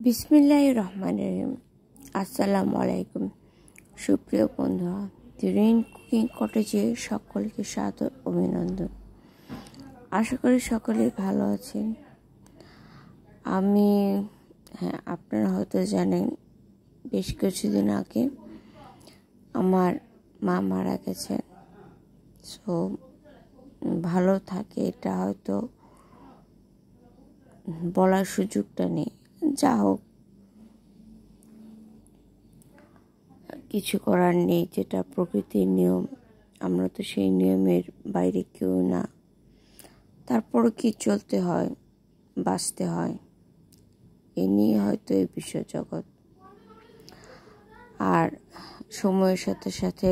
বিসমিল্লাহির রহমানির রহিম। আসসালামু আলাইকুম সুপ্রিয় বন্ধুরা, রিন কুকিং কটেজে সকলকে সাদর অভিনন্দন। আশা করি সকলেই ভালো আছেন। আপনারা হয়তো জানেন বেশ কিছুদিন আগে আমার মা মারা গেছেন। সো ভালো থাকে এটা হয়তো বলার সুযোগটা নেই। যা হোক, কিছু করার নেই, যেটা প্রকৃতির নিয়ম, আমরা তো সেই নিয়মের বাইরে কেউ না। তারপরও কি চলতে হয়, বাঁচতে হয়, এ নিয়ে হয়তো এই বিশ্বজগৎ। আর সময়ের সাথে সাথে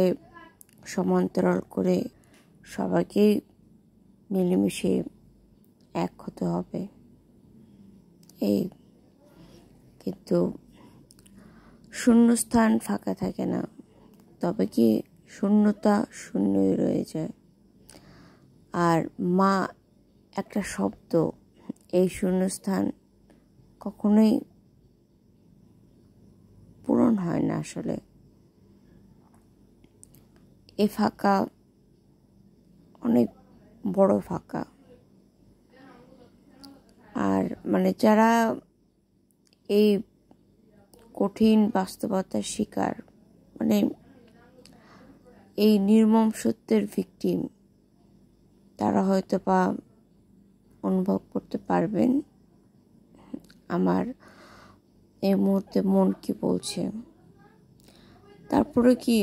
সমান্তরাল করে সবাইকেই মিলেমিশে এক হতে হবে। কিন্তু শূন্যস্থান ফাঁকা থাকে না, তবে কি শূন্যতা শূন্যই রয়ে যায়। আর মা একটা শব্দ, এই শূন্যস্থান কখনোই পূরণ হয় না। আসলে এ ফাঁকা অনেক বড় ফাঁকা। আর যারা এই কঠিন বাস্তবতার শিকার, এই নির্মম সত্যের ভিকটিম, তারা হয়তো বা অনুভব করতে পারবেন আমার এই মুহূর্তে মন কি বলছে। তারপরে কি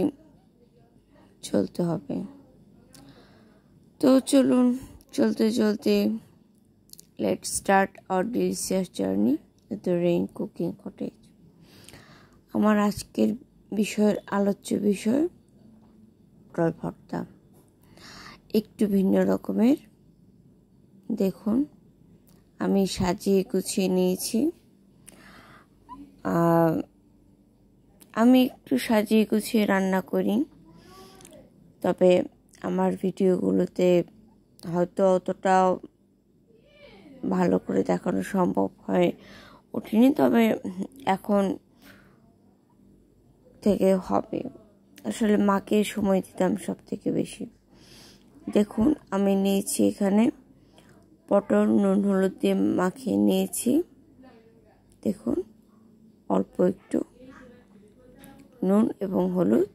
চলতে হবে। তো চলুন, চলতে চলতে let's start our delicious journey with the rain cooking cottage. আমার আজকের আলোচ্য বিষয় পটল ভর্তা, একটু ভিন্ন রকমের। দেখুন, আমি সাজিয়ে গুছিয়ে নিয়েছি। আমি একটু সাজিয়ে গুছিয়ে রান্না করি, তবে আমার ভিডিওগুলোতে হয়তো অতটা ভালো করে দেখানো সম্ভব হয়ে ওঠেনি, তবে এখন থেকে হবে। আসলে মাকে সময় দিতাম সব থেকে বেশি। দেখুন, আমি নিয়েছি এখানে পটল, নুন হলুদ দিয়ে মাখিয়ে নিয়েছি। দেখুন, অল্প একটু নুন এবং হলুদ,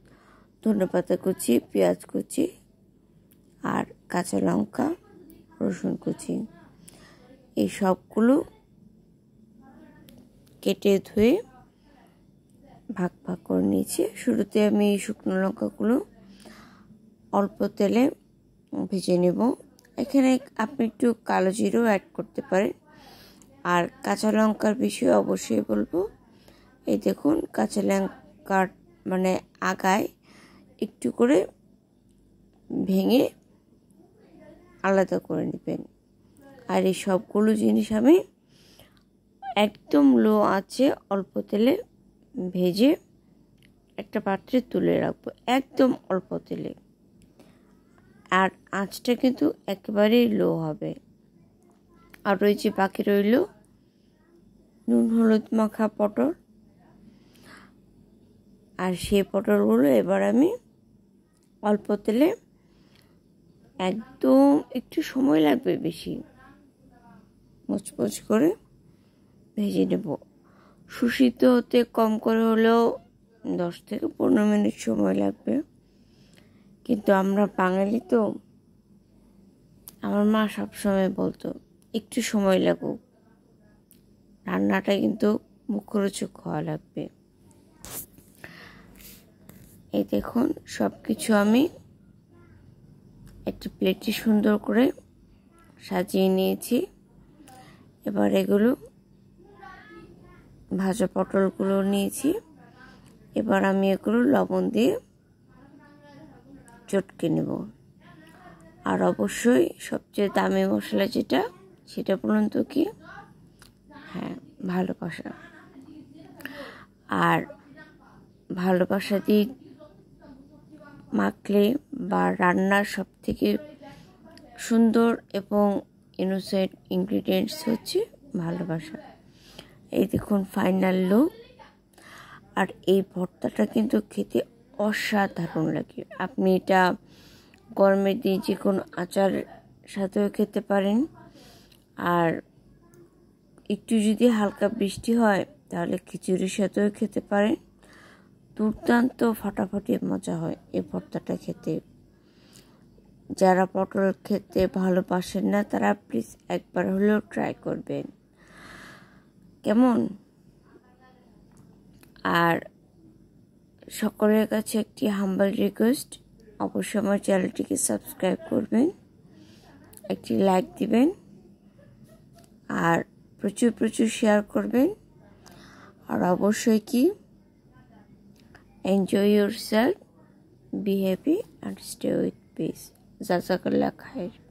ধনেপাতা কুচি, পেঁয়াজ কুচি আর কাঁচা লঙ্কা, রসুন কুচি, এই সবগুলো কেটে ধুয়ে ভাগ ভাগ করে নিয়েছি। শুরুতে আমি এই শুকনো লঙ্কাগুলো অল্প তেলে ভেজে নেব। এখানে আপনি একটু কালো জিরেও অ্যাড করতে পারেন। আর কাঁচা লঙ্কার বিষয়ে অবশ্যই বলবো, এই দেখুন, কাঁচা লঙ্কার আগায় একটু করে ভেঙে আলাদা করে নেবেন। আর এই সবগুলো জিনিস আমি একদম লো আঁচে অল্প তেলে ভেজে একটা পাত্রে তুলে রাখবো, একদম অল্প তেলে। আর আঁচটা কিন্তু একেবারেই লো হবে। আর ওই যে বাকি রইল নুন হলুদ মাখা পটল, আর সেই পটলগুলো এবার আমি অল্প তেলে, একদম একটু সময় লাগবে, বেশি মুচমুচ করে ভেজে নেব। সুসিদ্ধ হতে কম করে হলেও 10 থেকে 15 মিনিট সময় লাগবে। কিন্তু আমরা বাঙালি তো, আমার মা সবসময় বলতো একটু সময় লাগুক, রান্নাটা কিন্তু মুখরোচক হওয়া লাগবে। এই দেখুন, সব কিছু আমি একটি প্লেটে সুন্দর করে সাজিয়ে নিয়েছি। এবার এগুলো ভাজা পটলগুলো নিয়েছি। এবার আমি এগুলো লবণ দিয়ে চটকে নেব। আর অবশ্যই সবচেয়ে দামি মশলা যেটা, সেটা বলুন তো কি? হ্যাঁ, ভালোবাসা। আর ভালোবাসা দিয়ে মাখলে বা রান্নার সব থেকে সুন্দর এবং ইনোসেন্ট ইনগ্রিডিয়েন্টস হচ্ছে ভালোবাসা। এই দেখুন ফাইনাল লুক। আর এই ভর্তাটা কিন্তু খেতে অসাধারণ লাগে। আপনি এটা গরমের দিনে যে কোনো আচার সাথেও খেতে পারেন, আর একটু যদি হালকা বৃষ্টি হয় তাহলে খিচুড়ির সাথেও খেতে পারেন। দুর্দান্ত ফাটাফাটি মজা হয় এই ভর্তাটা খেতে। যারা পটল খেতে ভালোবাসেন না তারা প্লিজ একবার হলেও ট্রাই করবেন, কেমন? আর সকলের কাছে একটি হাম্বল রিকোয়েস্ট, অবশ্যই আমার চ্যানেলটিকে সাবস্ক্রাইব করবেন, একটি লাইক দিবেন, আর প্রচুর প্রচুর শেয়ার করবেন। আর অবশ্যই কি enjoy yourself, be happy and stay with peace. জাযাকাল্লাহ খায়ের।